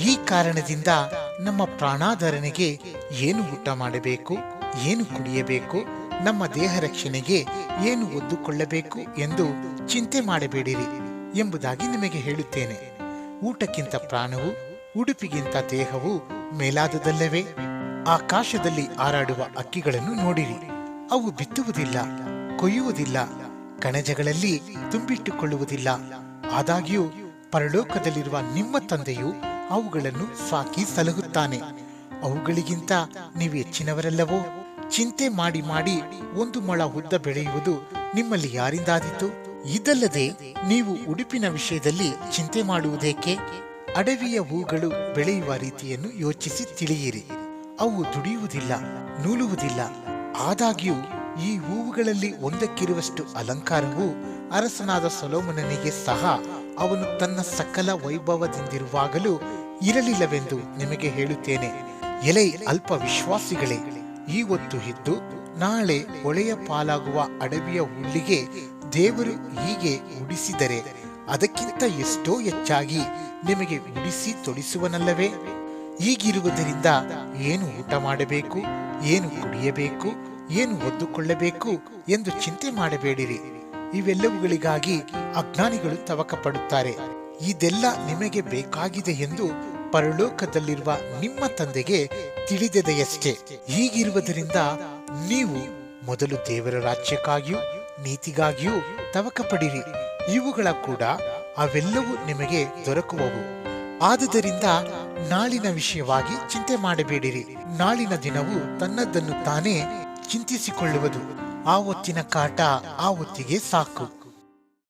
ಈ ಕಾರಣದಿಂದ ನಮ್ಮ ಪ್ರಾಣಾಧಾರಣೆಗೆ ಏನು ಊಟ ಮಾಡಬೇಕು, ಏನು ಕುಡಿಯಬೇಕು, ನಮ್ಮ ದೇಹ ರಕ್ಷಣೆಗೆ ಏನು ಒದ್ದುಕೊಳ್ಳಬೇಕು ಎಂದು ಚಿಂತೆ ಮಾಡಬೇಡಿರಿ ಎಂಬುದಾಗಿ ನಿಮಗೆ ಹೇಳುತ್ತೇನೆ. ಊಟಕ್ಕಿಂತ ಪ್ರಾಣವು, ಉಡುಪಿಗಿಂತ ದೇಹವು ಮೇಲಾದುದಲ್ಲವೇ? ಆಕಾಶದಲ್ಲಿ ಹಾರಾಡುವ ಹಕ್ಕಿಗಳನ್ನು ನೋಡಿರಿ. ಅವು ಬಿತ್ತುವುದಿಲ್ಲ, ಕೊಯ್ಯುವುದಿಲ್ಲ, ಕಣಜಗಳಲ್ಲಿ ತುಂಬಿಟ್ಟುಕೊಳ್ಳುವುದಿಲ್ಲ. ಆದಾಗ್ಯೂ ಪರಲೋಕದಲ್ಲಿರುವ ನಿಮ್ಮ ತಂದೆಯು ಅವುಗಳನ್ನು ಸಾಕಿ ಸಲಹುತ್ತಾನೆ. ಅವುಗಳಿಗಿಂತ ನೀವು ಹೆಚ್ಚಿನವರಲ್ಲವೋ? ಚಿಂತೆ ಮಾಡಿ ಮಾಡಿ 1 ಮೊಳ ಉದ್ದ ಬೆಳೆಯುವುದು ನಿಮ್ಮಲ್ಲಿ ಯಾರಿಂದಾದೀತು? ಇದಲ್ಲದೆ ನೀವು ಉಡುಪಿನ ವಿಷಯದಲ್ಲಿ ಚಿಂತೆ ಮಾಡುವುದೇಕೆ? ಅಡವಿಯ ಹೂಗಳು ಬೆಳೆಯುವ ರೀತಿಯನ್ನು ಯೋಚಿಸಿ ತಿಳಿಯಿರಿ. ಅವು ದುಡಿಯುವುದಿಲ್ಲ, ನೂಲುವುದಿಲ್ಲ. ಆದಾಗ್ಯೂ ಈ ಹೂವುಗಳಲ್ಲಿ ಒಂದಕ್ಕಿರುವಷ್ಟು ಅಲಂಕಾರವು ಅರಸನಾದ ಸೊಲೊಮೋನನಿಗೆ ಸಹ ಅವನು ತನ್ನ ಸಕಲ ವೈಭವದಿಂದಿರುವಾಗಲೂ ಇರಲಿಲ್ಲವೆಂದು ನಿಮಗೆ ಹೇಳುತ್ತೇನೆ. ಎಲೈ ಅಲ್ಪ ವಿಶ್ವಾಸಿಗಳೇ, ಈ ಹೊತ್ತು ಇದ್ದು ನಾಳೆ ಒಳೆಯ ಪಾಲಾಗುವ ಅಡವಿಯ ಹುಲ್ಲಿಗೆ ದೇವರು ಹೀಗೆ ಉಡಿಸಿದರೆ ಅದಕ್ಕಿಂತ ಎಷ್ಟೋ ಹೆಚ್ಚಾಗಿ ನಿಮಗೆ ಉಡಿಸಿ ತೊಡಿಸುವನಲ್ಲವೇ? ಹೀಗಿರುವುದರಿಂದ ಏನು ಊಟ ಮಾಡಬೇಕು, ಏನು ಕುಡಿಯಬೇಕು, ಏನು ಹೊದ್ದುಕೊಳ್ಳಬೇಕು ಎಂದು ಚಿಂತೆ ಮಾಡಬೇಡಿರಿ. ಇವೆಲ್ಲವುಗಳಿಗಾಗಿ ಅಜ್ಞಾನಿಗಳು ತವಕ ಪಡುತ್ತಾರೆ. ಇದೆಲ್ಲ ನಿಮಗೆ ಬೇಕಾಗಿದೆ ಎಂದು ಪರಲೋಕದಲ್ಲಿರುವ ನಿಮ್ಮ ತಂದೆಗೆ ತಿಳಿದಿದೆಯಷ್ಟೇ. ಹೀಗಿರುವುದರಿಂದ ನೀವು ಮೊದಲು ದೇವರ ರಾಜ್ಯಕ್ಕಾಗಿಯೂ ನೀತಿಗಾಗಿಯೂ ತವಕ ಪಡಿರಿ. ಇವುಗಳ ಕೂಡ ಅವೆಲ್ಲವೂ ನಿಮಗೆ ದೊರಕುವವು. ಆದುದರಿಂದ ನಾಳಿನ ವಿಷಯವಾಗಿ ಚಿಂತೆ ಮಾಡಬೇಡಿರಿ. ನಾಳಿನ ದಿನವು ತನ್ನದನ್ನು ತಾನೇ ಚಿಂತಿಸಿಕೊಳ್ಳುವುದು. ಆ ಹೊತ್ತಿನ ಕಾಟ ಆ ಹೊತ್ತಿಗೆ ಸಾಕು.